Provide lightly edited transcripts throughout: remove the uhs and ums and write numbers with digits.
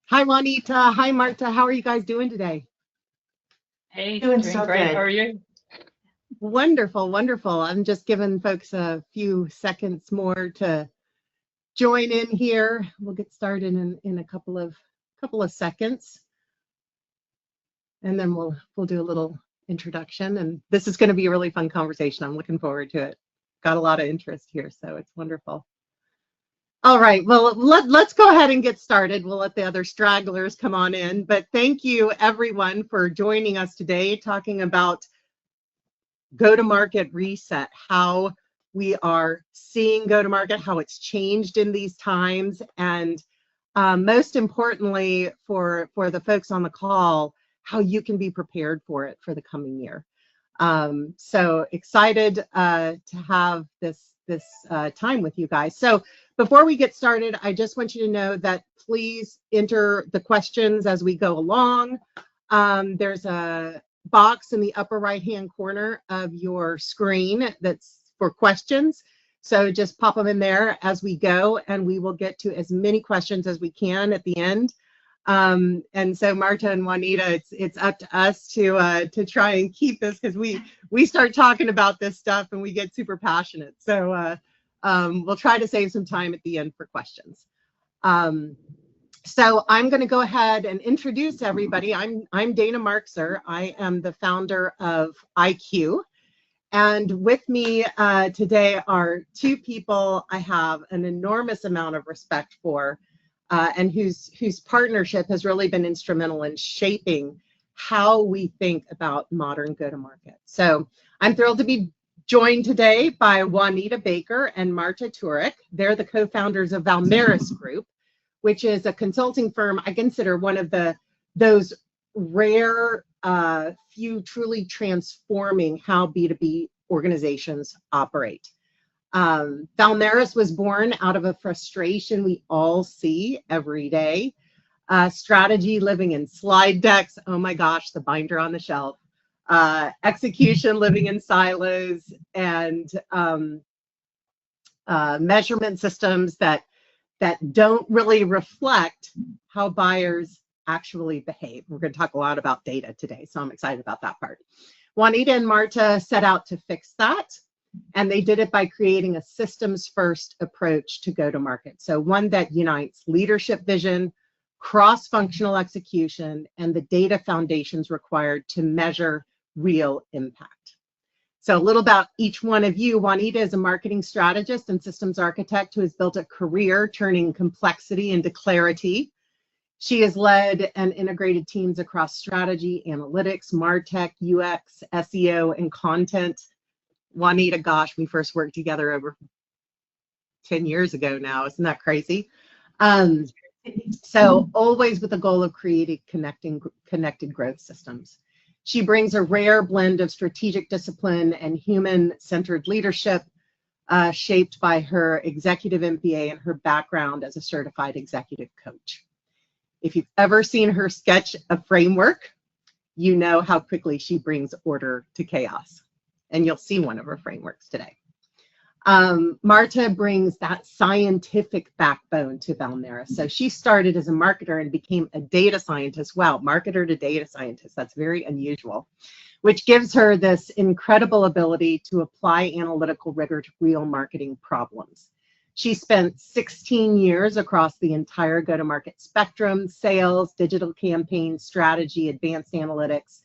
Hi, Juanita. Hi, Marta. How are you guys doing today? Hey, Doing doing so great. How good. are you? Wonderful, wonderful. I'm just giving folks a few seconds more to join in here. We'll get started in a couple of seconds, and then we'll do a little introduction. And this is going to be a really fun conversation. I'm looking forward to it. Got a lot of interest here, so it's wonderful. All right, well, let's go ahead and get started. We'll let the other stragglers come on in. But thank you, everyone, for joining us today, talking about go-to-market reset, how we are seeing go-to-market, how it's changed in these times, and most importantly, for the folks on the call, how you can be prepared for it for the coming year. So excited to have this time with you guys. So before we get started, I just want you to know that please enter the questions as we go along. There's a box in the upper right-hand corner of your screen that's for questions. So just pop them in there as we go, and we will get to as many questions as we can at the end. And so Marta and Juanita, it's up to us to try and keep this, because we start talking about this stuff and we get super passionate. So we'll try to save some time at the end for questions. So I'm going to go ahead and introduce everybody. I'm Dana Marxer. I am the founder of ayeQ. And with me today are two people I have an enormous amount of respect for, and whose partnership has really been instrumental in shaping how we think about modern go-to-market. So I'm thrilled to be joined today by Juanita Baker and Marta Turek. They're the co-founders of Valmaris Group, which is a consulting firm I consider one of those rare few truly transforming how B2B organizations operate. Valmaris was born out of a frustration we all see every day. Strategy living in slide decks. Oh my gosh, the binder on the shelf. Execution living in silos, and measurement systems that don't really reflect how buyers actually behave. We're going to talk a lot about data today, so I'm excited about that part. Juanita and Marta set out to fix that, and they did it by creating a systems-first approach to go-to-market. So one that unites leadership vision, cross-functional execution, and the data foundations required to measure real impact. So a little about each one of you. Juanita is a marketing strategist and systems architect who has built a career turning complexity into clarity. She has led and integrated teams across strategy, analytics, MarTech, UX, SEO, and content. Juanita, gosh, we first worked together over 10 years ago now. Isn't that crazy? So always with the goal of creating connected growth systems. She brings a rare blend of strategic discipline and human-centered leadership, shaped by her executive MBA and her background as a certified executive coach. If you've ever seen her sketch a framework, you know how quickly she brings order to chaos. And you'll see one of her frameworks today. Marta brings that scientific backbone to Valmaris. So she started as a marketer and became a data scientist. Wow, marketer to data scientist, that's very unusual, which gives her this incredible ability to apply analytical rigor to real marketing problems. She spent 16 years across the entire go-to-market spectrum: sales, digital campaign strategy, advanced analytics.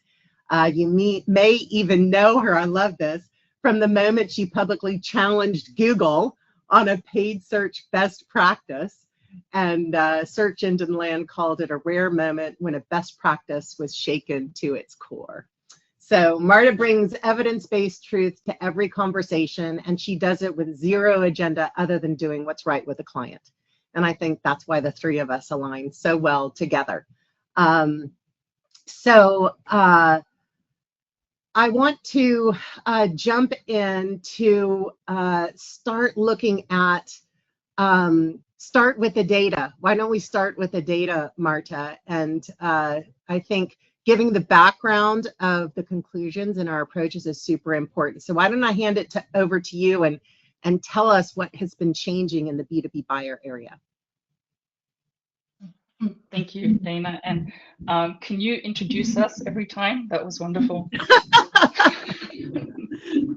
You may even know her, I love this, from the moment she publicly challenged Google on a paid search best practice, and Search Engine Land called it a rare moment when a best practice was shaken to its core. So Marta brings evidence-based truth to every conversation, and she does it with zero agenda other than doing what's right with the client. And I think that's why the three of us align so well together. I want to jump in to start looking at, start with the data. Why don't we start with the data, Marta? And I think giving the background of the conclusions and our approaches is super important. So why don't I hand it over to you and tell us what has been changing in the B2B buyer area. Thank you, Dana. And can you introduce us every time? That was wonderful.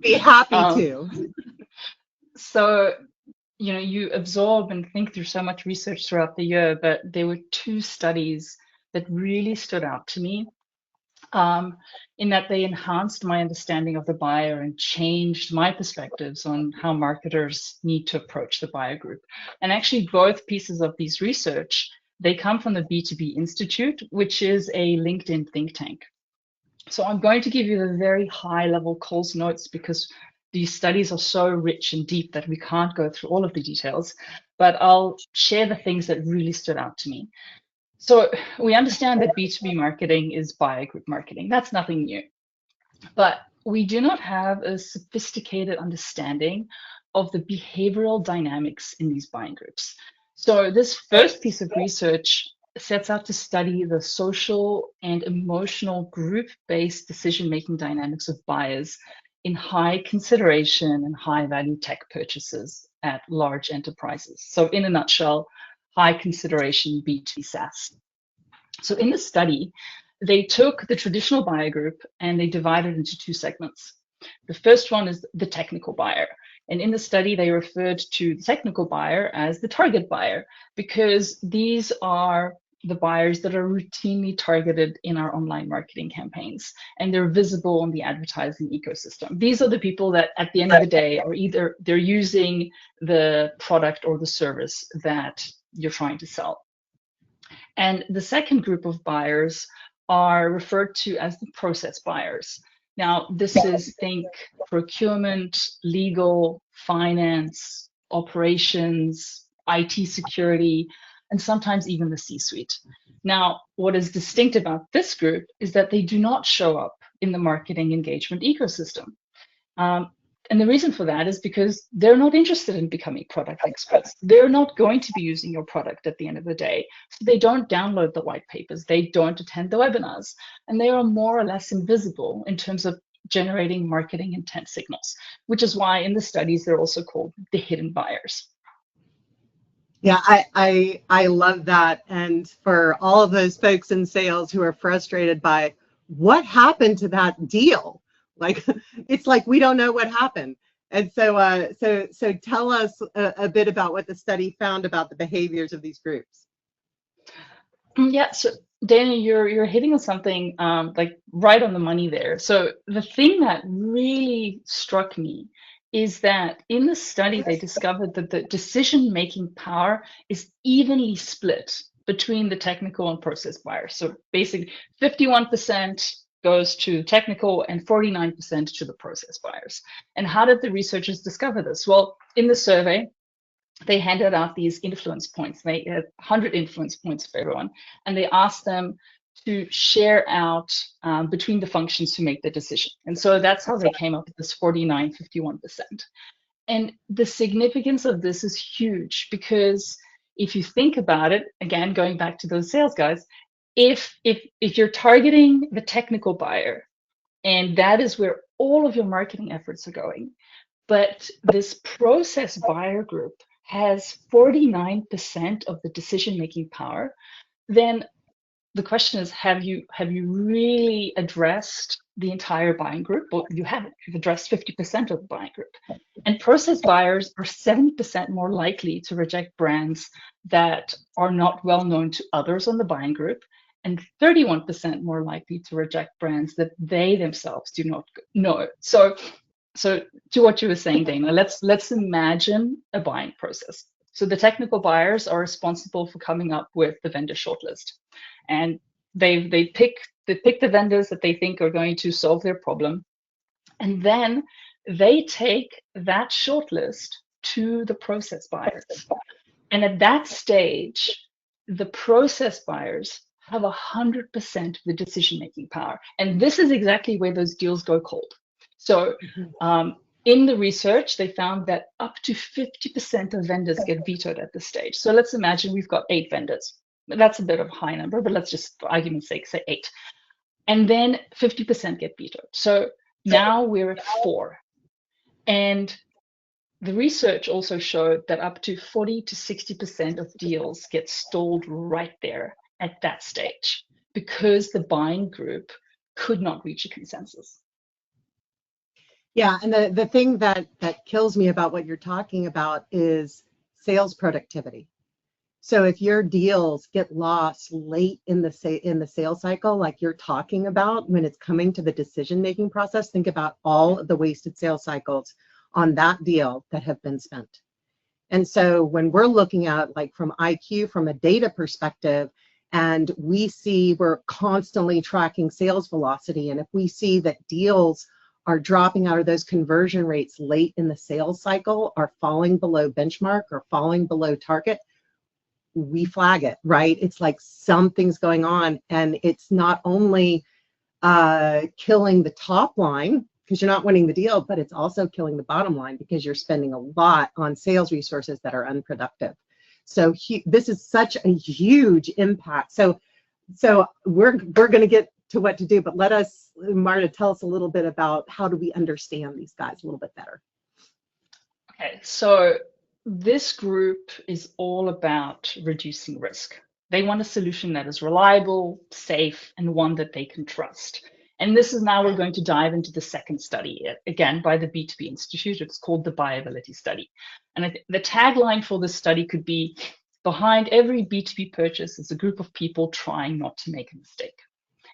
Be happy Um, to. so, you absorb and think through so much research throughout the year, but there were two studies that really stood out to me, in that they enhanced my understanding of the buyer and changed my perspectives on how marketers need to approach the buyer group. And actually, both pieces of these research, they come from the B2B Institute, which is a LinkedIn think tank. So I'm going to give you the very high level Coles notes because these studies are so rich and deep that we can't go through all of the details, but I'll share the things that really stood out to me. So we understand that B2B marketing is buyer group marketing. That's nothing new. But we do not have a sophisticated understanding of the behavioral dynamics in these buying groups. So this first piece of research sets out to study the social and emotional group-based decision-making dynamics of buyers in high consideration and high value tech purchases at large enterprises. So in a nutshell, high consideration B2B SaaS. So in the study, they took the traditional buyer group and they divided into two segments. The first one is the technical buyer. And in the study, they referred to the technical buyer as the target buyer because these are the buyers that are routinely targeted in our online marketing campaigns, and they're visible on the advertising ecosystem. These are the people that at the end of the day are either they're using the product or the service that you're trying to sell. And the second group of buyers are referred to as the process buyers. Now, this is think procurement, legal, finance, operations, IT security, and sometimes even the C-suite. Now, what is distinct about this group is that they do not show up in the marketing engagement ecosystem. And the reason for that is because they're not interested in becoming product experts. They're not going to be using your product at the end of the day. So they don't download the white papers. They don't attend the webinars. And they are more or less invisible in terms of generating marketing intent signals, which is why in the studies, they're also called the hidden buyers. Yeah, I love that. And for all of those folks in sales who are frustrated by what happened to that deal, like it's like we don't know what happened. And so tell us a bit about what the study found about the behaviors of these groups. Yeah, so Dana, you're hitting on something like right on the money there. So the thing that really struck me is that in the study they discovered that the decision-making power is evenly split between the technical and process buyers. So basically 51% goes to technical and 49% to the process buyers. And how did the researchers discover this? Well, in the survey, they handed out these influence points. They had 100 influence points for everyone. And they asked them to share out between the functions who make the decision. And so that's how they came up with this 49, 51%. And the significance of this is huge because if you think about it, again, going back to those sales guys, if you're targeting the technical buyer, and that is where all of your marketing efforts are going, but this process buyer group has 49% of the decision-making power, then the question is, have you really addressed the entire buying group? Well, you haven't. You've addressed 50% of the buying group. And process buyers are 70% more likely to reject brands that are not well known to others on the buying group, and 31% more likely to reject brands that they themselves do not know. So to what you were saying, Dana, let's imagine a buying process. So the technical buyers are responsible for coming up with the vendor shortlist, and they pick the vendors that they think are going to solve their problem, and then they take that shortlist to the process buyers. And at that stage, the process buyers have 100% of the decision-making power, and this is exactly where those deals go cold. So in the research, they found that up to 50% of vendors get vetoed at this stage. So let's imagine we've got 8 vendors. That's a bit of a high number, but let's just, for argument's sake, say 8. And then 50% get vetoed. So now we're at 4. And the research also showed that up to 40 to 60% of deals get stalled right there at that stage because the buying group could not reach a consensus. Yeah, and the thing that kills me about what you're talking about is sales productivity. So if your deals get lost late in the sales cycle, like you're talking about, when it's coming to the decision-making process, think about all of the wasted sales cycles on that deal that have been spent. And so when we're looking at, like, from ayeQ, from a data perspective, and we see we're constantly tracking sales velocity, and if we see that deals are dropping out of those conversion rates late in the sales cycle, are falling below benchmark or falling below target, we flag it, right? It's like something's going on, and it's not only killing the top line because you're not winning the deal, but it's also killing the bottom line because you're spending a lot on sales resources that are unproductive. So this is such a huge impact. So we're going to get to what to do, but let us, Marta, tell us a little bit about how do we understand these guys a little bit better. Okay, so this group is all about reducing risk. They want a solution that is reliable, safe, and one that they can trust. And this is now we're going to dive into the second study, again, by the B2B Institute. It's called the Buyability Study. And the tagline for this study could be, behind every B2B purchase is a group of people trying not to make a mistake.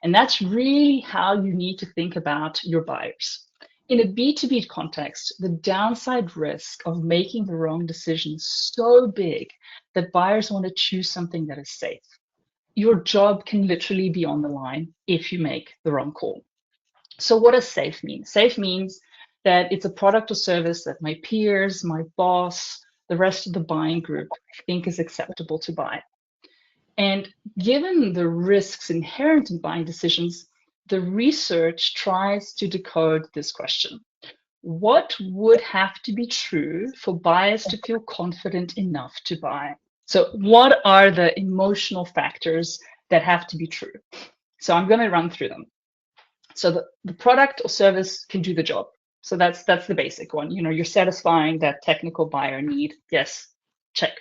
And that's really how you need to think about your buyers. In a B2B context, the downside risk of making the wrong decision is so big that buyers want to choose something that is safe. Your job can literally be on the line if you make the wrong call. So what does safe mean? Safe means that it's a product or service that my peers, my boss, the rest of the buying group think is acceptable to buy. And given the risks inherent in buying decisions, the research tries to decode this question. What would have to be true for buyers to feel confident enough to buy? So what are the emotional factors that have to be true? So I'm going to run through them. So the product or service can do the job. So that's the basic one. You're satisfying that technical buyer need. Yes, check.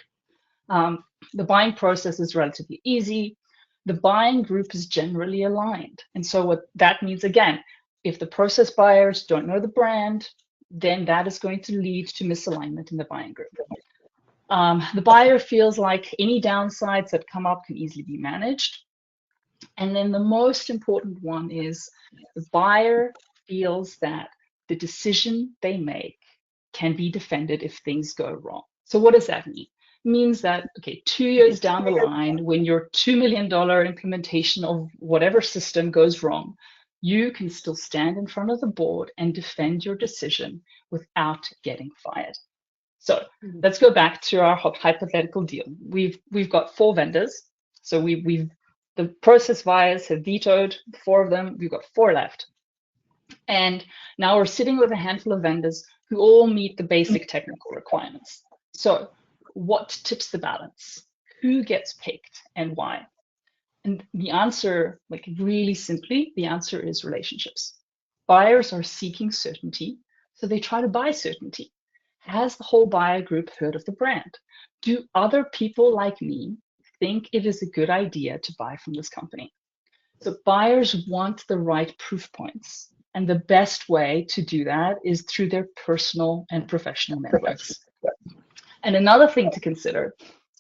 The buying process is relatively easy. The buying group is generally aligned. And so what that means, again, if the process buyers don't know the brand, then that is going to lead to misalignment in the buying group. The buyer feels like any downsides that come up can easily be managed. And then the most important one is the buyer feels that the decision they make can be defended if things go wrong. So what does that mean? It means that, okay, 2 years down the line, when your $2 million implementation of whatever system goes wrong, you can still stand in front of the board and defend your decision without getting fired. So let's go back to our hypothetical deal. We've got 4 vendors. So the process buyers have vetoed 4 of them. We've got 4 left. And now we're sitting with a handful of vendors who all meet the basic technical requirements. So what tips the balance? Who gets picked and why? And the answer, like really simply, the answer is relationships. Buyers are seeking certainty, so they try to buy certainty. Has the whole buyer group heard of the brand? Do other people like me think it is a good idea to buy from this company? So buyers want the right proof points. And the best way to do that is through their personal and professional networks. And another thing to consider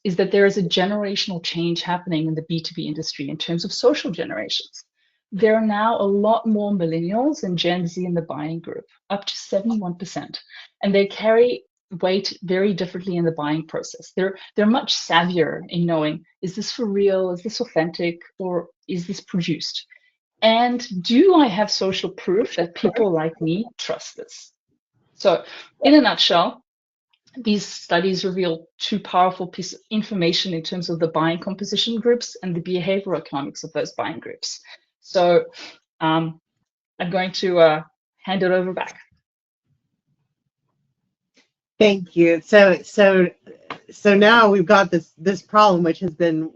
is that there is a generational change happening in the B2B industry in terms of social generations. There are now a lot more millennials and Gen Z in the buying group, up to 71%. And they carry weight very differently in the buying process. They're much savvier in knowing, is this for real? Is this authentic? Or is this produced? And do I have social proof that people like me trust this? So in a nutshell, these studies reveal 2 powerful pieces of information in terms of the buying composition groups and the behavioral economics of those buying groups. So I'm going to hand it over back. Thank you. So now we've got this problem which has been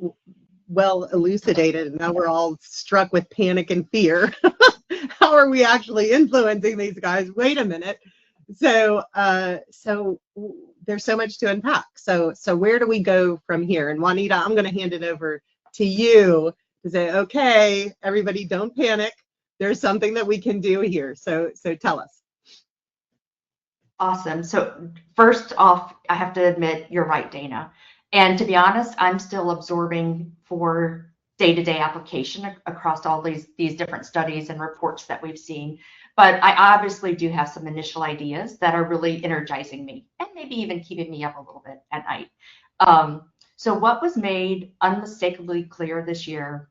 well elucidated, and now we're all struck with panic and fear. How are we actually influencing these guys? Wait a minute. So there's so much to unpack. So where do we go from here? And Juanita, I'm going to hand it over to you to say, okay, everybody don't panic. There's something that we can do here. So tell us. Awesome. So first off, I have to admit, you're right, Dana. And to be honest, I'm still absorbing for day-to-day application across all these different studies and reports that we've seen. But I obviously do have some initial ideas that are really energizing me and maybe even keeping me up a little bit at night. So what was made unmistakably clear this year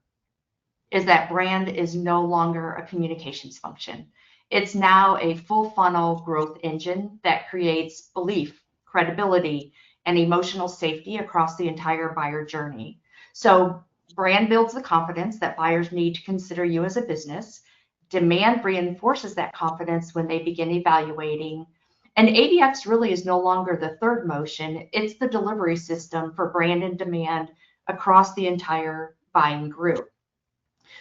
is that brand is no longer a communications function. It's now a full funnel growth engine that creates belief, credibility, and emotional safety across the entire buyer journey. So brand builds the confidence that buyers need to consider you as a business. Demand reinforces that confidence when they begin evaluating. And ABX really is no longer the third motion. It's the delivery system for brand and demand across the entire buying group.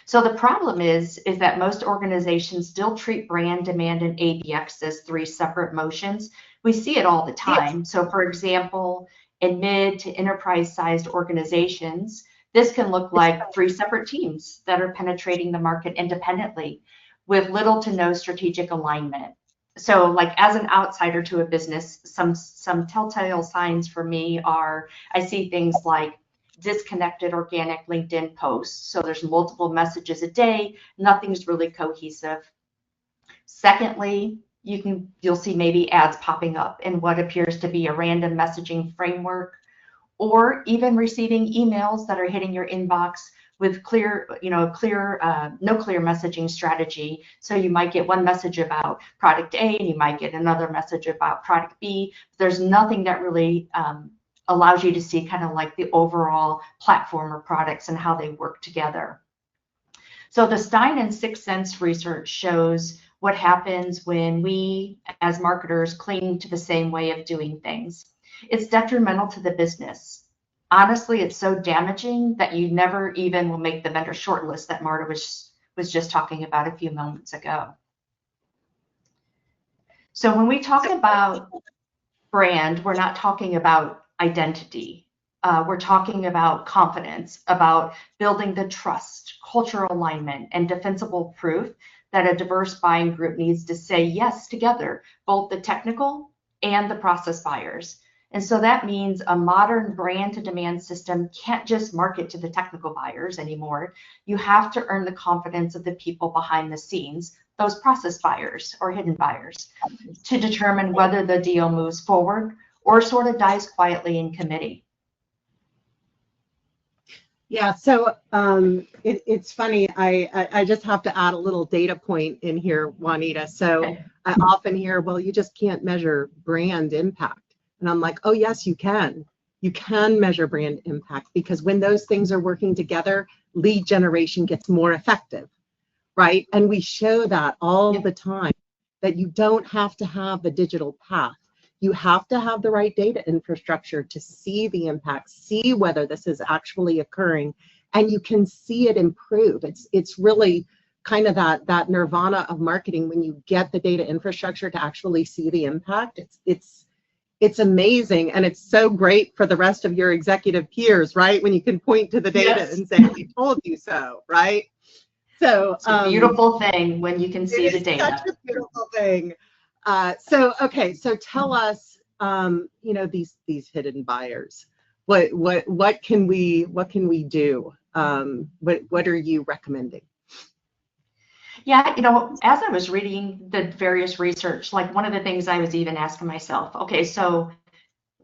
So the problem is that most organizations still treat brand, demand, and ABX as three separate motions. We see it all the time. So for example, in mid to enterprise-sized organizations, this can look like three separate teams that are penetrating the market independently with little to no strategic alignment. So like as an outsider to a business, some telltale signs for me are, I see things like disconnected organic LinkedIn posts. So there's multiple messages a day, nothing's really cohesive. Secondly, you'll see maybe ads popping up in what appears to be a random messaging framework, or even receiving emails that are hitting your inbox with no clear messaging strategy. So you might get one message about product A and you might get another message about product B. There's nothing that really allows you to see kind of like the overall platform or products and how they work together. So the Stein and Sixth Sense research shows what happens when we as marketers cling to the same way of doing things. It's detrimental to the business. Honestly, it's so damaging that you never even will make the vendor shortlist that Marta was just talking about a few moments ago. So when we talk about brand, we're not talking about identity. We're talking about confidence, about building the trust, cultural alignment, and defensible proof that a diverse buying group needs to say yes together, both the technical and the process buyers. And so that means a modern brand to demand system can't just market to the technical buyers anymore. You have to earn the confidence of the people behind the scenes, those process buyers or hidden buyers, to determine whether the deal moves forward or sort of dies quietly in committee. Yeah, so it's funny. I just have to add a little data point in here, Juanita. So Okay. I often hear, well, you just can't measure brand impact. And I'm like, oh, yes, you can. You can measure brand impact, because when those things are working together, lead generation gets more effective, right? And we show that all the time, that you don't have to have the digital path. You have to have the right data infrastructure to see the impact, see whether this is actually occurring, and you can see it improve. It's really kind of that nirvana of marketing when you get the data infrastructure to actually see the impact. It's amazing, and it's so great for the rest of your executive peers, right? When you can point to the data and say, "We told you so," right? So it's a beautiful thing when you can see the data. Such a beautiful thing. So tell us, these hidden buyers. What can we do? What are you recommending? Yeah, as I was reading the various research, like one of the things I was even asking myself, okay, so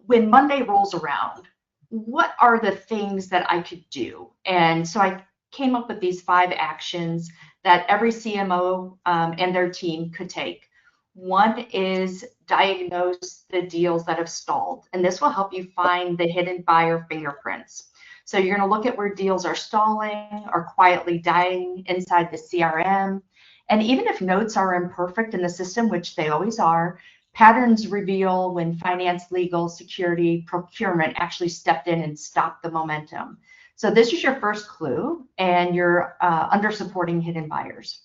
when Monday rolls around, what are the things that I could do? And so I came up with these 5 actions that every CMO and their team could take. One is diagnose the deals that have stalled, and this will help you find the hidden buyer fingerprints. So you're going to look at where deals are stalling or quietly dying inside the CRM. And even if notes are imperfect in the system, which they always are, patterns reveal when finance, legal, security, procurement actually stepped in and stopped the momentum. So this is your first clue, and you're under supporting hidden buyers.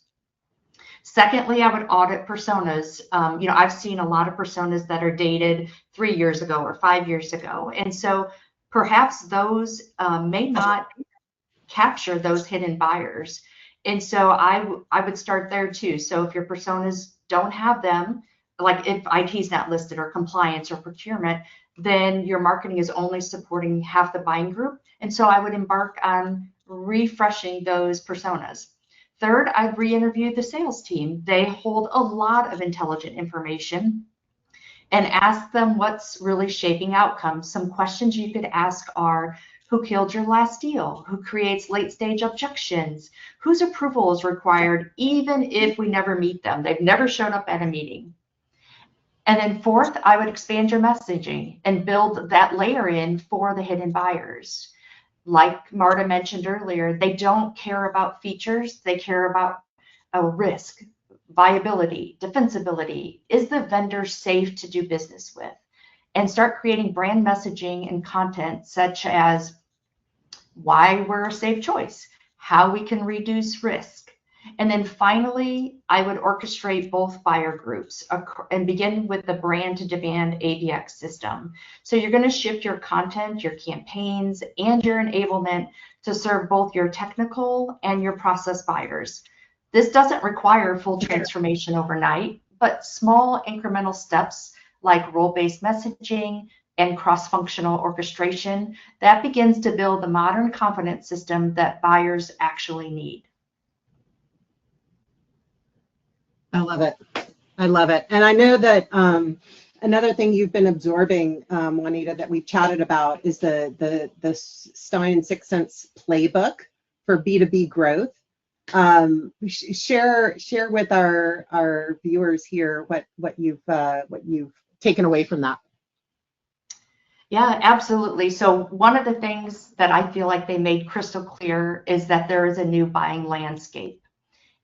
Secondly, I would audit personas. I've seen a lot of personas that are dated 3 years ago or 5 years ago. And so perhaps those may not capture those hidden buyers. And so I would start there too. So if your personas don't have them, like if IT is not listed or compliance or procurement, then your marketing is only supporting half the buying group. And so I would embark on refreshing those personas. Third, I'd re-interview the sales team. They hold a lot of intelligent information, and ask them what's really shaping outcomes. Some questions you could ask are, who killed your last deal? Who creates late stage objections? Whose approval is required even if we never meet them? They've never shown up at a meeting. And then fourth, I would expand your messaging and build that layer in for the hidden buyers. Like Marta mentioned earlier, they don't care about features, they care about a risk, viability, defensibility. Is the vendor safe to do business with? And start creating brand messaging and content such as why we're a safe choice, how we can reduce risk. And then finally, I would orchestrate both buyer groups and begin with the brand to demand ABX system. So you're going to shift your content, your campaigns, and your enablement to serve both your technical and your process buyers. This doesn't require full transformation overnight, but small incremental steps like role-based messaging and cross-functional orchestration, that begins to build the modern confidence system that buyers actually need. I love it. I love it. And I know that another thing you've been absorbing, Juanita, that we've chatted about is the Stein 6 Sense playbook for B2B growth. Share with our viewers here what you've taken away from that. Yeah, absolutely. So one of the things that I feel like they made crystal clear is that there is a new buying landscape.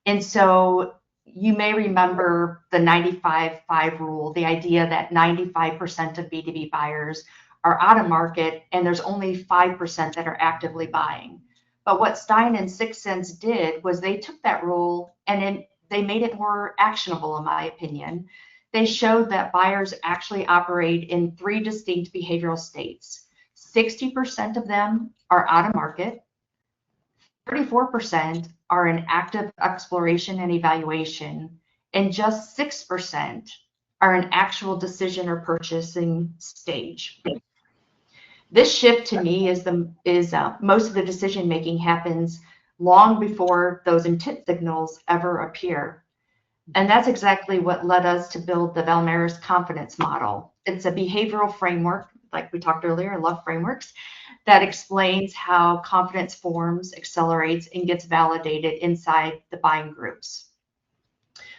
And so you may remember the 95-5 rule, the idea that 95% of B2B buyers are out of market and there's only 5% that are actively buying. But what Stein and 6 Sense did was they took that rule and they made it more actionable, in my opinion. They showed that buyers actually operate in 3 distinct behavioral states. 60% of them are out of market, 34% are in active exploration and evaluation, and just 6% are in actual decision or purchasing stage. This shift to me is most of the decision making happens long before those intent signals ever appear. And that's exactly what led us to build the Valmaris confidence model. It's a behavioral framework, like we talked earlier, I love frameworks, that explains how confidence forms, accelerates, and gets validated inside the buying groups.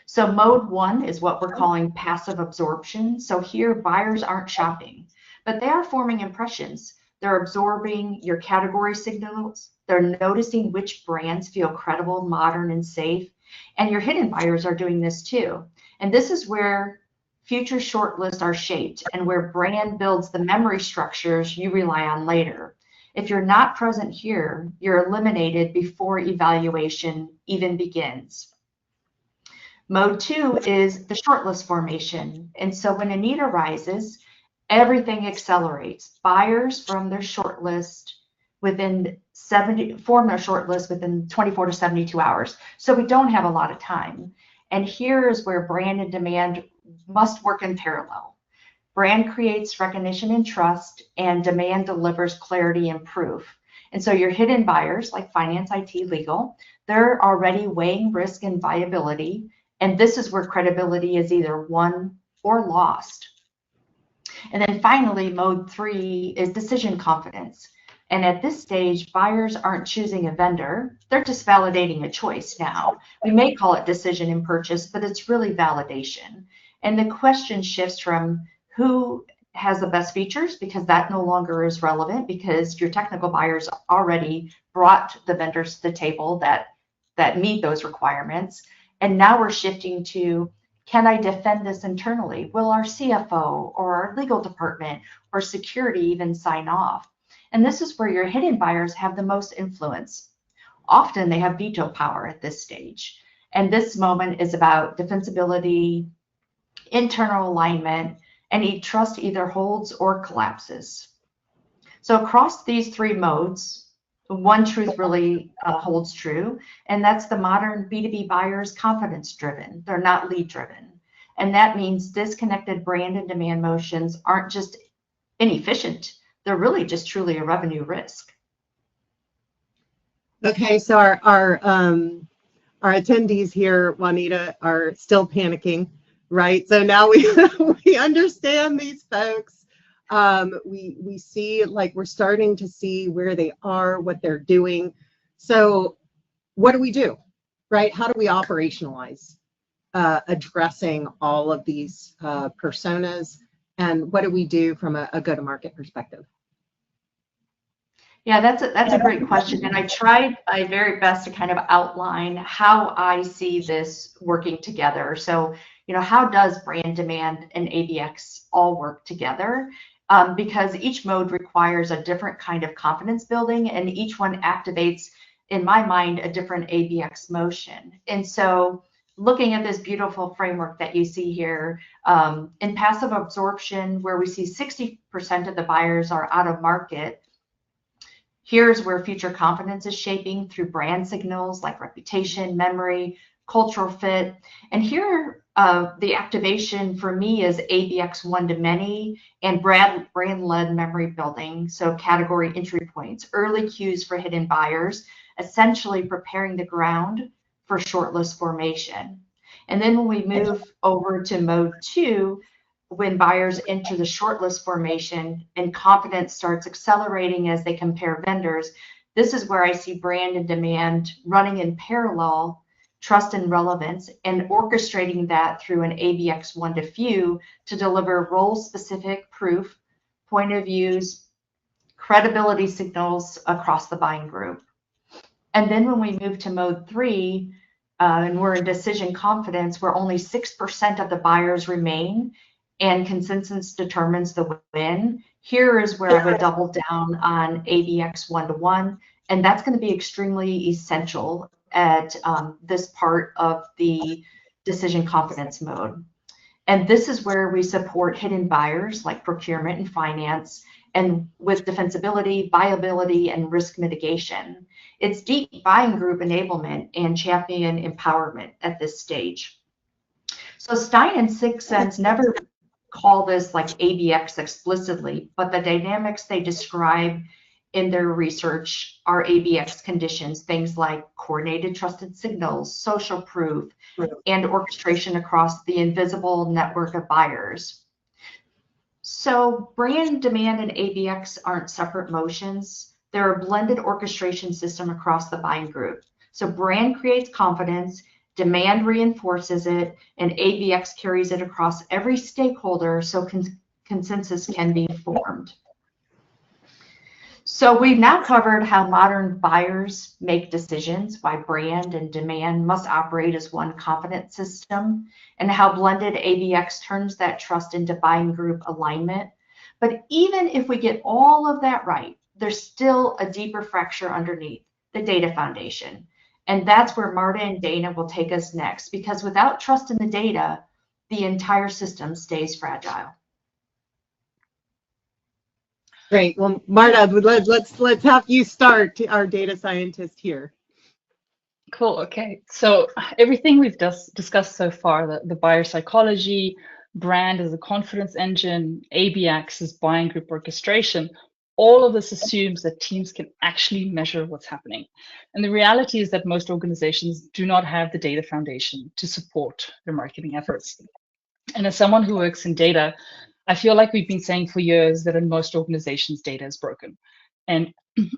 So mode 1 is what we're calling passive absorption. So here buyers aren't shopping, but they are forming impressions. They're absorbing your category signals. They're noticing which brands feel credible, modern, and safe. And your hidden buyers are doing this too. And this is where future shortlists are shaped and where brand builds the memory structures you rely on later. If you're not present here, you're eliminated before evaluation even begins. Mode 2 is the shortlist formation. And so when a need arises, everything accelerates. Buyers from their shortlist form their shortlist within 24 to 72 hours. So we don't have a lot of time. And here is where brand and demand must work in parallel. Brand creates recognition and trust, and demand delivers clarity and proof. And so your hidden buyers, like finance, IT, legal, they're already weighing risk and viability. And this is where credibility is either won or lost. And then finally, mode 3 is decision confidence. And at this stage, buyers aren't choosing a vendor, they're just validating a choice now. We may call it decision and purchase, but it's really validation. And the question shifts from who has the best features, because that no longer is relevant, because your technical buyers already brought the vendors to the table that meet those requirements. And now we're shifting to, can I defend this internally? Will our CFO or our legal department or security even sign off? And this is where your hidden buyers have the most influence. Often they have veto power at this stage. And this moment is about defensibility, internal alignment, and trust either holds or collapses. So across these 3 modes, one truth really holds true, and that's the modern B2B buyer is confidence driven. They're not lead driven. And that means disconnected brand and demand motions aren't just inefficient. They're really just truly a revenue risk. Okay, so our attendees here, Juanita, are still panicking, right? So now we we understand these folks. We see, like, we're starting to see where they are, what they're doing. So what do we do, right? How do we operationalize addressing all of these personas, and what do we do from a go-to-market perspective? Yeah, that's a great question. And I tried my very best to kind of outline how I see this working together. So, how does brand demand and ABX all work together? Because each mode requires a different kind of confidence building, and each one activates, in my mind, a different ABX motion. And so looking at this beautiful framework that you see here, in passive absorption, where we see 60% of the buyers are out of market, here's where future confidence is shaping through brand signals like reputation, memory, cultural fit. And here, the activation for me is ABX one-to-many and brand-led memory building. So category entry points, early cues for hidden buyers, essentially preparing the ground for shortlist formation. And then when we move over to mode 2, when buyers enter the shortlist formation and confidence starts accelerating as they compare vendors, this is where I see brand and demand running in parallel, trust and relevance, and orchestrating that through an ABX one-to-few to deliver role-specific proof, point of views, credibility signals across the buying group. And then when we move to mode 3, and we're in decision confidence, where only 6% of the buyers remain, and consensus determines the win. Here is where I would double down on ABX one-to-one, and that's going to be extremely essential at this part of the decision confidence mode. And this is where we support hidden buyers like procurement and finance, and with defensibility, viability, and risk mitigation. It's deep buying group enablement and champion empowerment at this stage. So Stein and Sixth Sense never call this like ABX explicitly, but the dynamics they describe in their research are ABX conditions, things like coordinated trusted signals, social proof, and orchestration across the invisible network of buyers. So brand demand and ABX aren't separate motions. They're a blended orchestration system across the buying group. So brand creates confidence, demand reinforces it, and ABX carries it across every stakeholder so consensus can be formed. So we've now covered how modern buyers make decisions, why brand and demand must operate as one confidence system, and how blended ABX turns that trust into buying group alignment. But even if we get all of that right, there's still a deeper fracture underneath, the data foundation. And that's where Marta and Dana will take us next, because without trust in the data, the entire system stays fragile. Great. Well, Marta, let's have you start, our data scientist here. Cool. Okay. So everything we've discussed so far, the buyer psychology, brand as a confidence engine, ABX as buying group orchestration, all of this assumes that teams can actually measure what's happening. And the reality is that most organizations do not have the data foundation to support their marketing efforts. And as someone who works in data, I feel like we've been saying for years that in most organizations, data is broken. And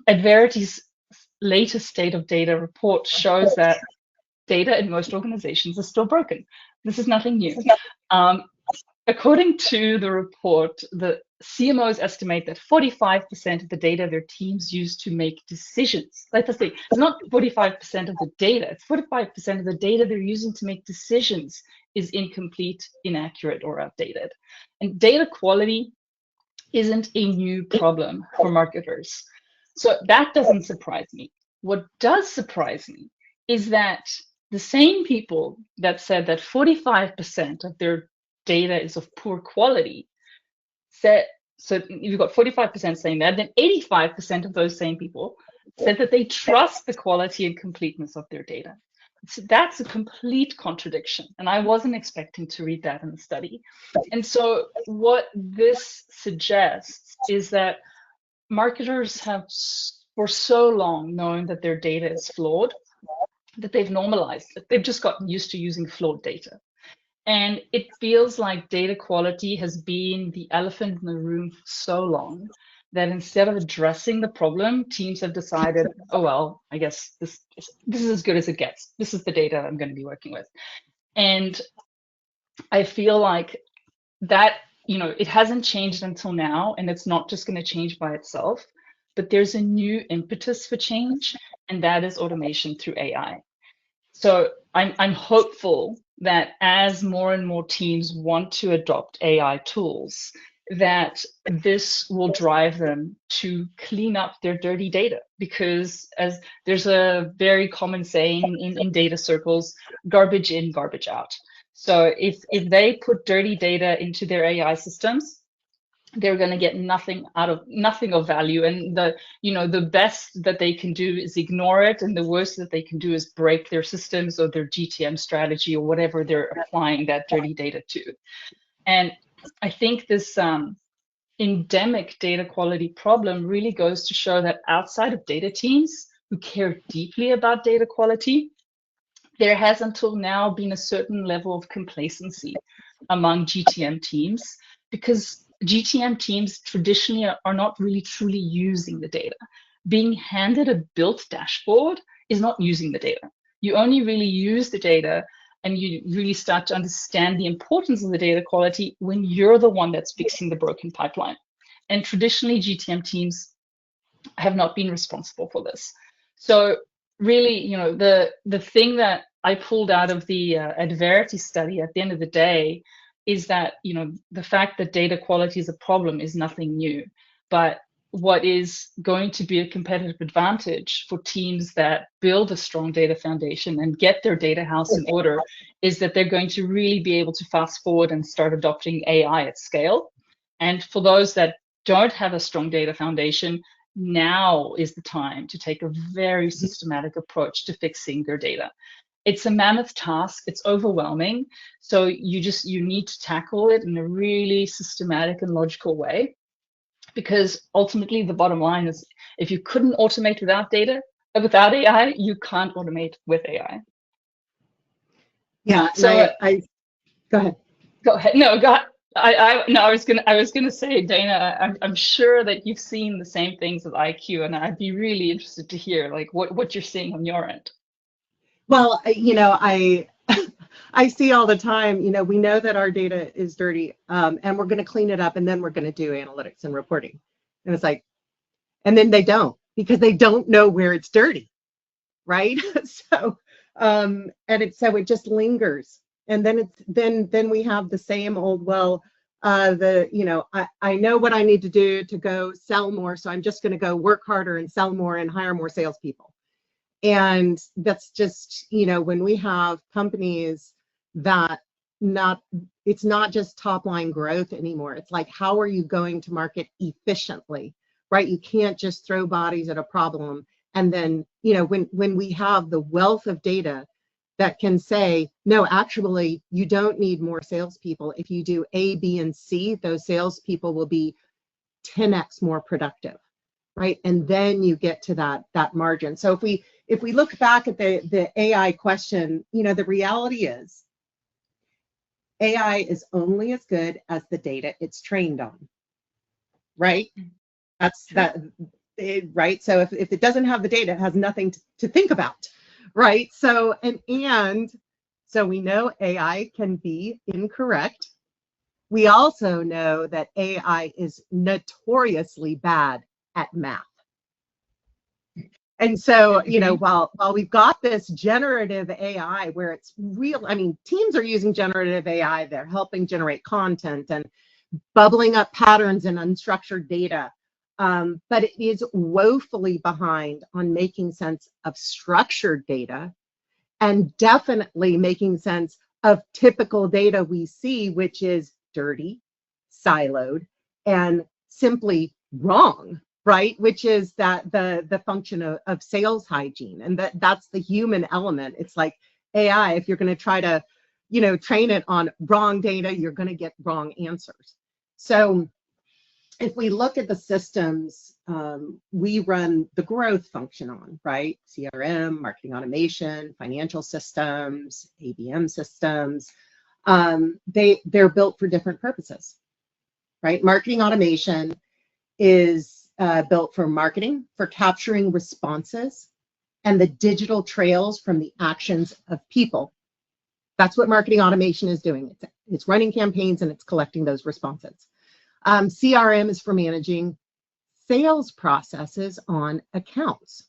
at Verity's latest state of data report shows that data in most organizations is still broken. This is nothing new. According to the report, the CMOs estimate that 45% of the data their teams use to make decisions. Let's say it's not 45% of the data, it's 45% of the data they're using to make decisions is incomplete, inaccurate, or outdated. And data quality isn't a new problem for marketers. So that doesn't surprise me. What does surprise me is that the same people that said that 45% of their data is of poor quality said, so you've got 45% saying that, then 85% of those same people said that they trust the quality and completeness of their data. So that's a complete contradiction. And I wasn't expecting to read that in the study. And so what this suggests is that marketers have for so long known that their data is flawed, that they've normalized it. They've just gotten used to using flawed data. And it feels like data quality has been the elephant in the room for so long that instead of addressing the problem, teams have decided, oh, well, I guess this is as good as it gets. This is the data I'm going to be working with. And I feel like that, it hasn't changed until now, and it's not just going to change by itself, but there's a new impetus for change, and that is automation through AI. So I'm hopeful that as more and more teams want to adopt AI tools, that this will drive them to clean up their dirty data, because as there's a very common saying in data circles, garbage in, garbage out. So if they put dirty data into their AI systems, they're going to get nothing of value, and the best that they can do is ignore it, and the worst that they can do is break their systems or their GTM strategy or whatever they're applying that dirty data to. And I think this endemic data quality problem really goes to show that outside of data teams who care deeply about data quality, there has until now been a certain level of complacency among GTM teams, because GTM teams traditionally are not really truly using the data. Being handed a built dashboard is not using the data. You only really use the data and you really start to understand the importance of the data quality when you're the one that's fixing the broken pipeline. And traditionally, GTM teams have not been responsible for this. So really, the thing that I pulled out of the Adverity study at the end of the day is that, the fact that data quality is a problem is nothing new. But what is going to be a competitive advantage for teams that build a strong data foundation and get their data house in order is that they're going to really be able to fast forward and start adopting AI at scale. And for those that don't have a strong data foundation, now is the time to take a very systematic approach to fixing their data. It's a mammoth task. It's overwhelming. So you need to tackle it in a really systematic and logical way, because ultimately the bottom line is if you couldn't automate without AI, you can't automate with AI. Yeah. So I go ahead. Go ahead. No, go ahead. I was gonna say, Dana, I'm sure that you've seen the same things with ayeQ, and I'd be really interested to hear like what you're seeing on your end. Well, I see all the time, we know that our data is dirty, and we're going to clean it up, and then we're going to do analytics and reporting. And it's like, and then they don't, because they don't know where it's dirty, right? So, so it just lingers. And then then we have the same old, well, I know what I need to do to go sell more, so I'm just going to go work harder and sell more and hire more salespeople. And that's just, when we have companies that it's not just top line growth anymore. It's like, how are you going to market efficiently, right? You can't just throw bodies at a problem. And then, when we have the wealth of data that can say, no, actually, you don't need more salespeople. If you do A, B, and C, those salespeople will be 10x more productive, right? And then you get to that margin. So if we look back at the AI question, the reality is AI is only as good as the data it's trained on, right? That's that, right? So if it doesn't have the data, it has nothing to think about, right? So, and so we know AI can be incorrect. We also know that AI is notoriously bad at math. And so, while we've got this generative AI where it's real, teams are using generative AI, they're helping generate content and bubbling up patterns in unstructured data. But it is woefully behind on making sense of structured data, and definitely making sense of typical data we see, which is dirty, siloed, and simply wrong, right? Which is that the function of sales hygiene, and that's the human element. It's like AI, if you're going to try to, train it on wrong data, you're going to get wrong answers. So if we look at the systems we run the growth function on, right? CRM, marketing automation, financial systems, ABM systems, they're built for different purposes, right? Marketing automation is built for marketing, for capturing responses and the digital trails from the actions of people. That's what marketing automation is doing. It's running campaigns and it's collecting those responses. CRM is for managing sales processes on accounts.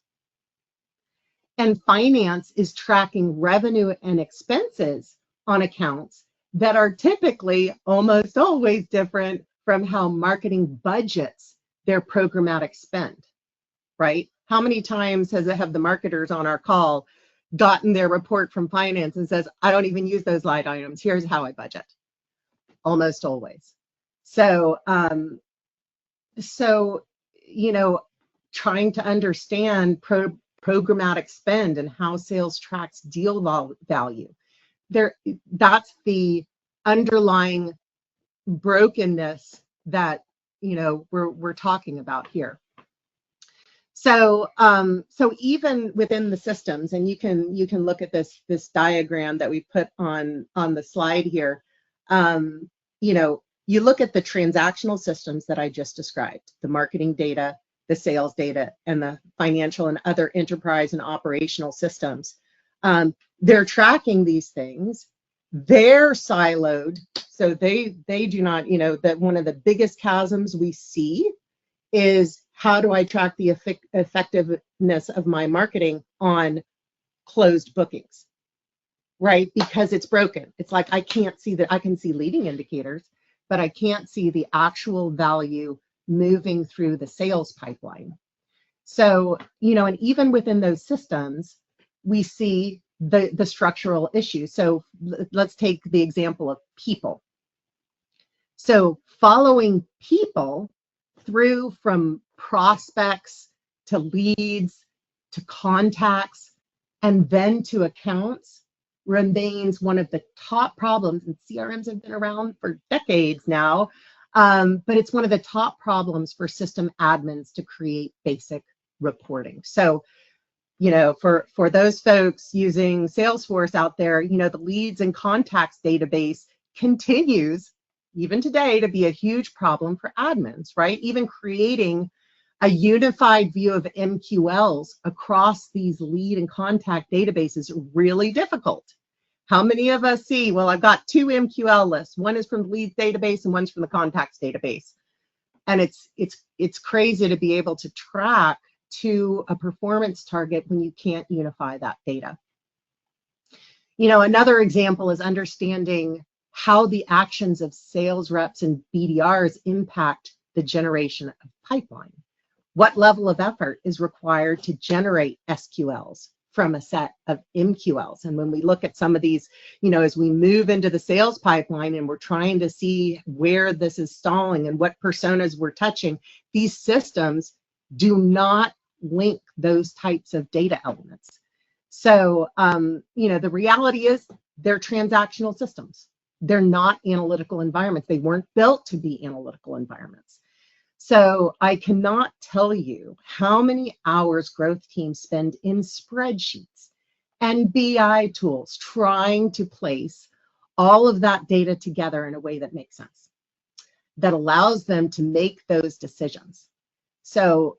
And finance is tracking revenue and expenses on accounts that are typically almost always different from how marketing budgets their programmatic spend, right? How many times have the marketers on our call gotten their report from finance and says, I don't even use those line items. Here's how I budget. Almost always. So, trying to understand programmatic spend and how sales tracks deal value, that's the underlying brokenness that we're talking about here. So even within the systems, and you can look at this diagram that we put on the slide here. You look at the transactional systems that I just described, the marketing data, the sales data, and the financial and other enterprise and operational systems. They're tracking these things. They're siloed, so they do not, that one of the biggest chasms we see is, how do I track the effectiveness of my marketing on closed bookings, right? Because it's broken. It's like I can't see that. I can see leading indicators, but I can't see the actual value moving through the sales pipeline. So, and even within those systems, we see the structural issues. So let's take the example of people. So following people through from prospects to leads to contacts and then to accounts remains one of the top problems, and CRMs have been around for decades now, but it's one of the top problems for system admins to create basic reporting. So, for those folks using Salesforce out there, the leads and contacts database continues even today to be a huge problem for admins, right? Even creating a unified view of MQLs across these lead and contact databases is really difficult. How many of us see, well, I've got two MQL lists. One is from the leads database and one's from the contacts database. And it's crazy to be able to track to a performance target when you can't unify that data. Another example is understanding how the actions of sales reps and BDRs impact the generation of pipeline. What level of effort is required to generate SQLs from a set of MQLs? And when we look at some of these, as we move into the sales pipeline and we're trying to see where this is stalling and what personas we're touching, these systems do not link those types of data elements. So, the reality is they're transactional systems. They're not analytical environments. They weren't built to be analytical environments. So I cannot tell you how many hours growth teams spend in spreadsheets and BI tools trying to place all of that data together in a way that makes sense, that allows them to make those decisions. So,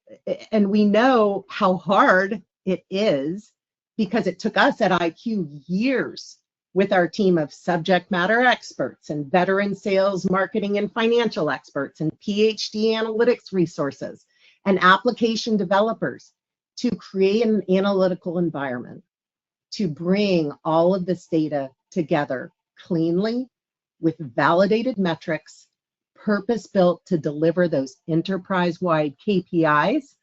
and we know how hard it is because it took us at ayeQ years with our team of subject matter experts and veteran sales, marketing, and financial experts and PhD analytics resources and application developers to create an analytical environment to bring all of this data together cleanly with validated metrics, purpose-built to deliver those enterprise-wide KPIs,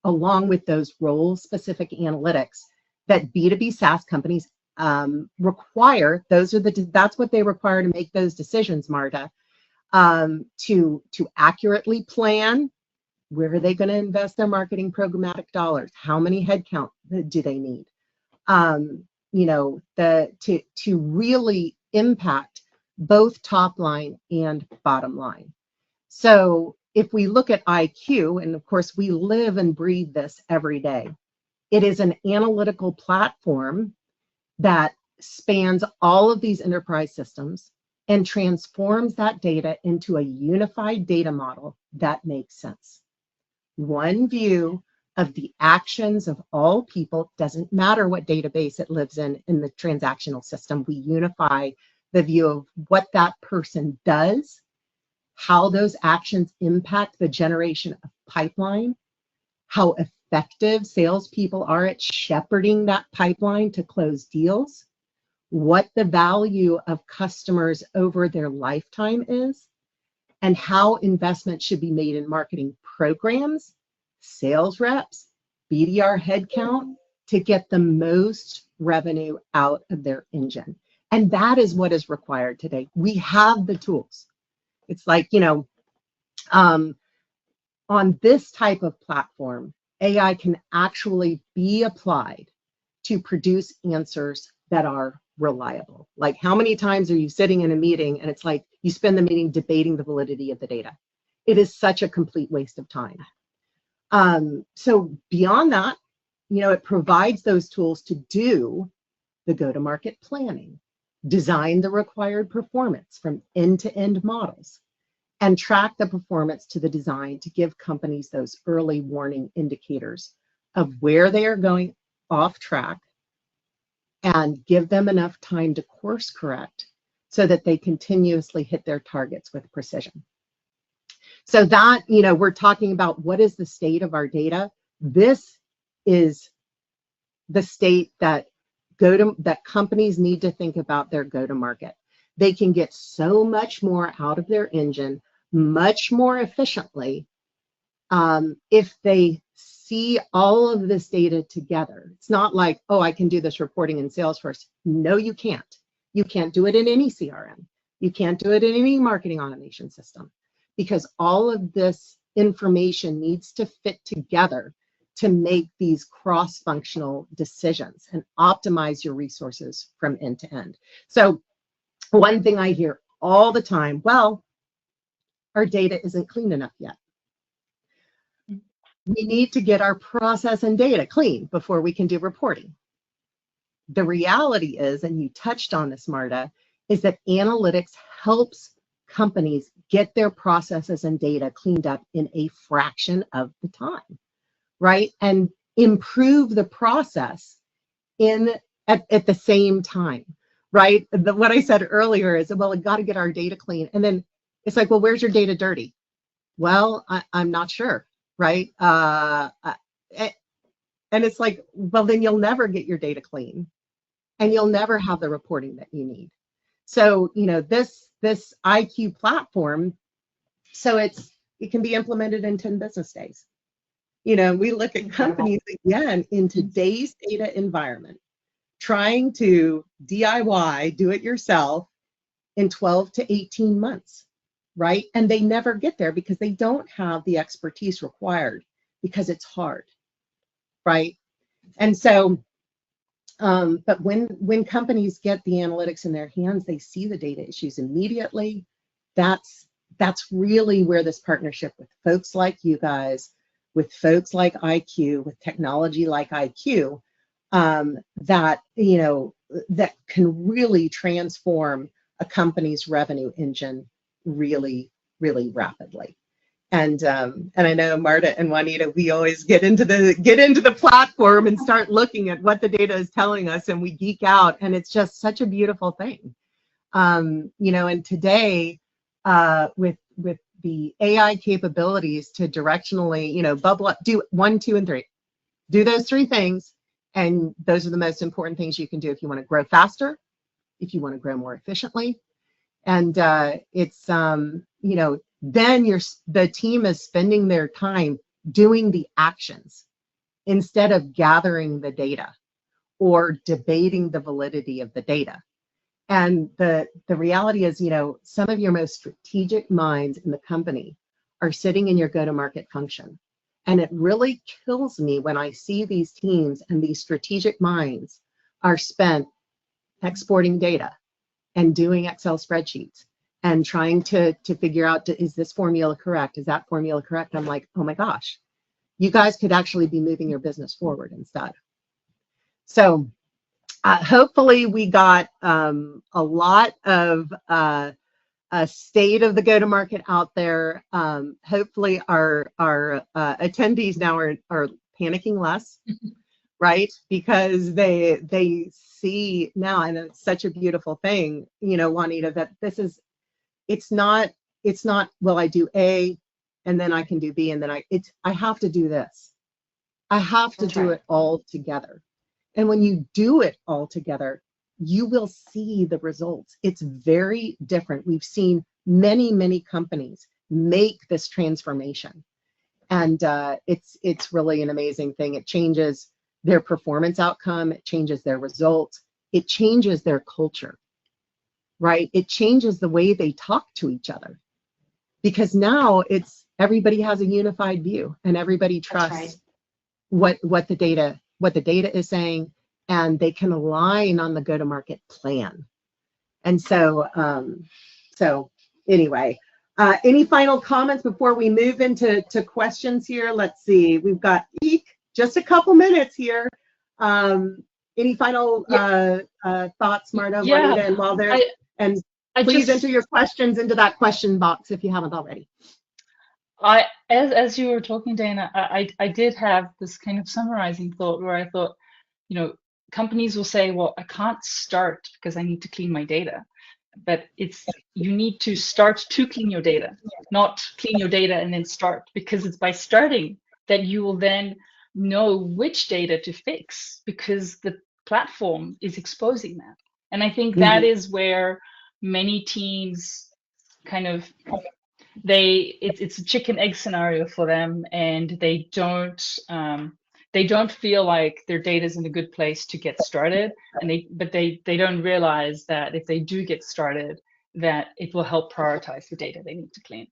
along with those role-specific analytics that B2B SaaS companies require. That's what they require to make those decisions, Marta, to accurately plan Where are they going to invest their marketing programmatic dollars? How many headcount do they need? You know, to really impact both top line and bottom line. So if we look at ayeQ, and of course we live and breathe this every day, it is an analytical platform that spans all of these enterprise systems and transforms that data into a unified data model that makes sense. One view of the actions of all people, doesn't matter what database it lives in the transactional system. We unify the view of what that person does, how those actions impact the generation of pipeline, how effective salespeople are at shepherding that pipeline to close deals, what the value of customers over their lifetime is, and how investment should be made in marketing programs, sales reps, BDR headcount to get the most revenue out of their engine. And that is what is required today. We have the tools. It's like, you know, on this type of platform, AI can actually be applied to produce answers that are reliable. Like, how many times are you sitting in a meeting and it's like you spend the meeting debating the validity of the data? It is such a complete waste of time. So beyond that, you know, it provides those tools to do the go-to-market planning, design the required performance from end-to-end models, and track the performance to the design to give companies those early warning indicators of where they are going off track and give them enough time to course correct so that they continuously hit their targets with precision. So that, you know, we're talking about what is the state of our data. This is the state that companies need to think about their go-to-market. They can get so much more out of their engine much more efficiently if they see all of this data together. It's not like, oh, I can do this reporting in Salesforce. No, you can't. You can't do it in any CRM. You can't do it in any marketing automation system, because all of this information needs to fit together to make these cross-functional decisions and optimize your resources from end to end. So one thing I hear all the time, well, our data isn't clean enough yet. We need to get our process and data clean before we can do reporting. The reality is, and you touched on this, Marta, is that analytics helps companies get their processes and data cleaned up in a fraction of the time, right? And improve the process at the same time, right? What I said earlier is, well, we've got to get our data clean. And then it's like, well, where's your data dirty? Well, I'm not sure, right? And it's like, well, then you'll never get your data clean and you'll never have the reporting that you need. So, you know, this ayeQ platform, so it can be implemented in 10 business days. You know, we look at companies again in today's data environment, trying to DIY, do it yourself in 12 to 18 months, right? And they never get there because they don't have the expertise required because it's hard, right? And so, but when companies get the analytics in their hands, they see the data issues immediately. That's really where this partnership with folks like you guys, with folks like ayeQ, with technology like ayeQ, that, you know, that can really transform a company's revenue engine really, really rapidly. And I know Marta and Juanita, we always get into the platform and start looking at what the data is telling us, and we geek out, and it's just such a beautiful thing. You know, and today with the AI capabilities to directionally, you know, bubble up, do 1, 2, and 3, do those 3 things, and those are the most important things you can do if you want to grow faster, if you want to grow more efficiently, and it's you know, then the team is spending their time doing the actions instead of gathering the data or debating the validity of the data. And the reality is, you know, some of your most strategic minds in the company are sitting in your go-to-market function. And it really kills me when I see these teams and these strategic minds are spent exporting data and doing Excel spreadsheets and trying to figure out, is this formula correct? Is that formula correct? I'm like, oh my gosh, you guys could actually be moving your business forward instead. So hopefully we got a lot of state of the go-to-market out there. Hopefully our attendees now are panicking less, right? Because they see now, and it's such a beautiful thing, you know, Juanita, that this is, it's not, well, I do A and then I can do B and then I have to do this. I have to do it all together. And when you do it all together, you will see the results. It's very different. We've seen many, many companies make this transformation. And it's really an amazing thing. It changes their performance outcome. It changes their results. It changes their culture, right? It changes the way they talk to each other. Because now it's, everybody has a unified view and everybody trusts what the data is saying, and they can align on the go-to-market plan. And so, anyway, any final comments before we move into questions here? Let's see, we've got just a couple minutes here. Any final thoughts, Marta, Juanita, and while they're, please enter your questions into that question box if you haven't already. As you were talking, Dana, I did have this kind of summarizing thought where I thought, you know, companies will say, well, I can't start because I need to clean my data. But you need to start to clean your data, not clean your data and then start, because it's by starting that you will then know which data to fix, because the platform is exposing that. And I think that is where many teams kind of, it's a chicken egg scenario for them, and they don't feel like their data is in a good place to get started, and they don't realize that if they do get started, that it will help prioritize the data they need to clean.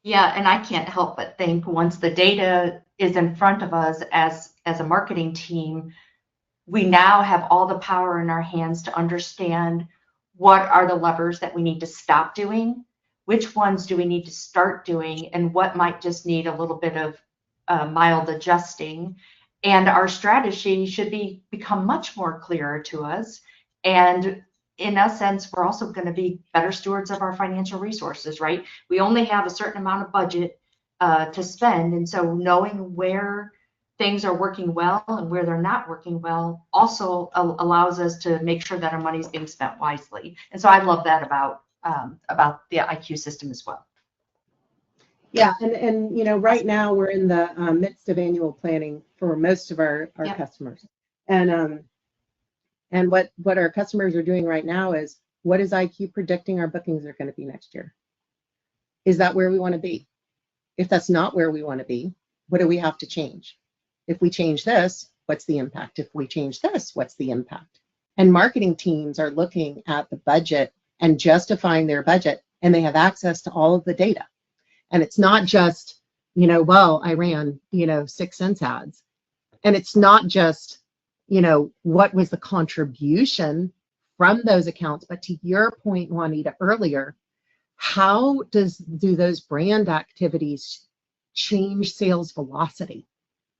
Yeah, and I can't help but think once the data is in front of us as a marketing team, we now have all the power in our hands to understand what are the levers that we need to stop doing, which ones do we need to start doing, and what might just need a little bit of mild adjusting. And our strategy should become much more clearer to us. And in a sense, we're also going to be better stewards of our financial resources, right? We only have a certain amount of budget to spend. And so knowing where things are working well and where they're not working well also allows us to make sure that our money is being spent wisely. And so I love that about the ayeQ system as well. Yeah, and you know, right now we're in the midst of annual planning for most of our customers, and what our customers are doing right now is, what is ayeQ predicting our bookings are going to be next year? Is that where we want to be? If that's not where we want to be, what do we have to change? If we change this, what's the impact? If we change this, what's the impact? And marketing teams are looking at the budget and justifying their budget, and they have access to all of the data. And it's not just, you know, well, I ran, 6 cents ads. And it's not just, what was the contribution from those accounts, but to your point, Juanita, earlier, how do those brand activities change sales velocity,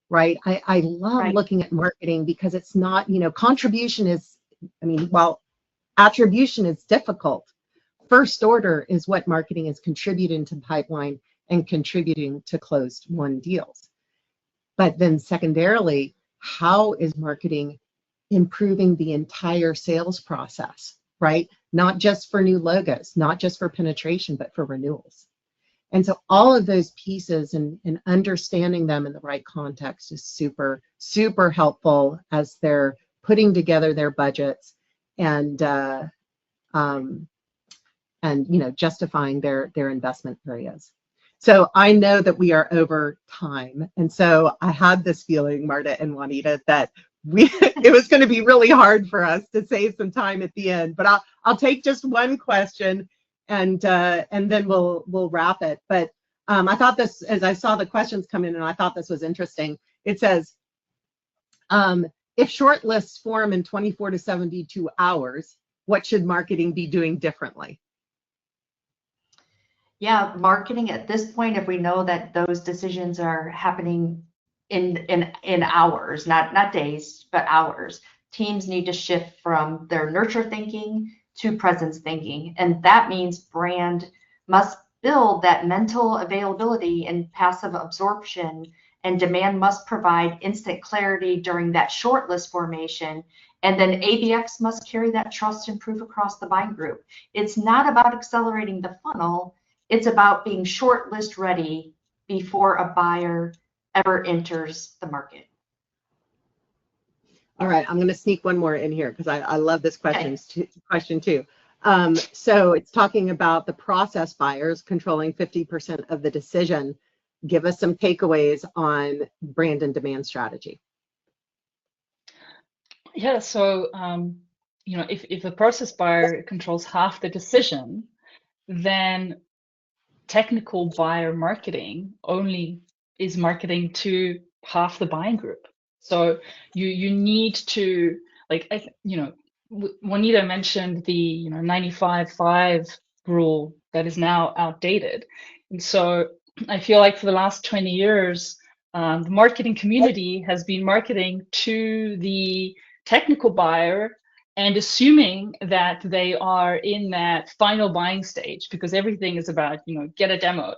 right? I love looking at marketing, because it's not, contribution is, while attribution is difficult, first order is what marketing is contributing to the pipeline and contributing to closed won deals. But then secondarily, how is marketing improving the entire sales process, right? Not just for new logos, not just for penetration, but for renewals. And so all of those pieces and understanding them in the right context is super, super helpful as they're putting together their budgets and justifying their investment areas. So I know that we are over time. And so I had this feeling, Marta and Juanita, that it was going to be really hard for us to save some time at the end, but I'll take just one question. and then we'll wrap it. But I thought this, as I saw the questions come in, and I thought this was interesting. It says, if short lists form in 24 to 72 hours, what should marketing be doing differently? Yeah, marketing at this point, if we know that those decisions are happening in hours, not days, but hours, teams need to shift from their nurture thinking to presence thinking. And that means brand must build that mental availability and passive absorption, and demand must provide instant clarity during that shortlist formation. And then ABX must carry that trust and proof across the buying group. It's not about accelerating the funnel. It's about being shortlist ready before a buyer ever enters the market. All right, I'm going to sneak one more in here because I love this question too. So it's talking about the process buyers controlling 50% of the decision. Give us some takeaways on brand and demand strategy. Yeah, so you know, if the process buyer controls half the decision, then technical buyer marketing only is marketing to half the buying group. So you need to, like, you know, Juanita mentioned the 95-5 rule that is now outdated, and so I feel like for the last 20 years, the marketing community has been marketing to the technical buyer and assuming that they are in that final buying stage because everything is about, get a demo.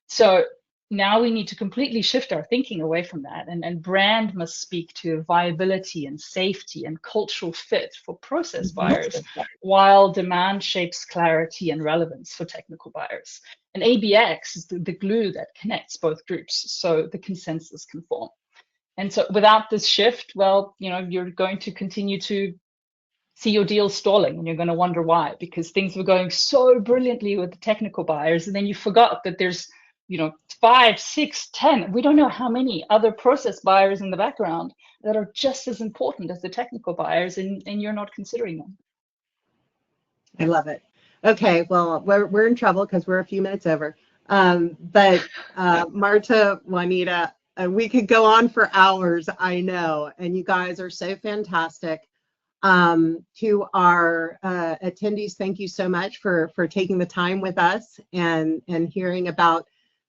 So now we need to completely shift our thinking away from that, and brand must speak to viability and safety and cultural fit for process buyers, while demand shapes clarity and relevance for technical buyers. And ABX is the glue that connects both groups so the consensus can form. And so without this shift, well, you're going to continue to see your deal stalling, and you're going to wonder why, because things were going so brilliantly with the technical buyers, and then you forgot that there's 5, 6, 10, we don't know how many other process buyers in the background that are just as important as the technical buyers, and you're not considering them. I love it. Okay, well, we're in trouble because we're a few minutes over. But Marta, Juanita, we could go on for hours, I know, and you guys are so fantastic. To our attendees, thank you so much for taking the time with us and hearing about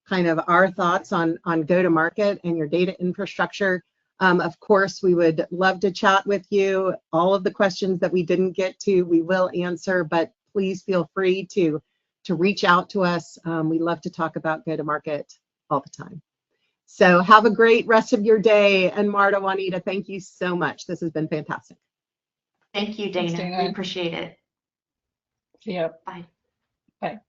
kind of our thoughts on go-to-market and your data infrastructure. Of course, we would love to chat with you. All of the questions that we didn't get to, we will answer, but please feel free to reach out to us. We love to talk about go-to-market all the time. So have a great rest of your day. And Marta, Juanita, thank you so much. This has been fantastic. Thank you, Dana. We appreciate it. Yeah. Bye. Bye.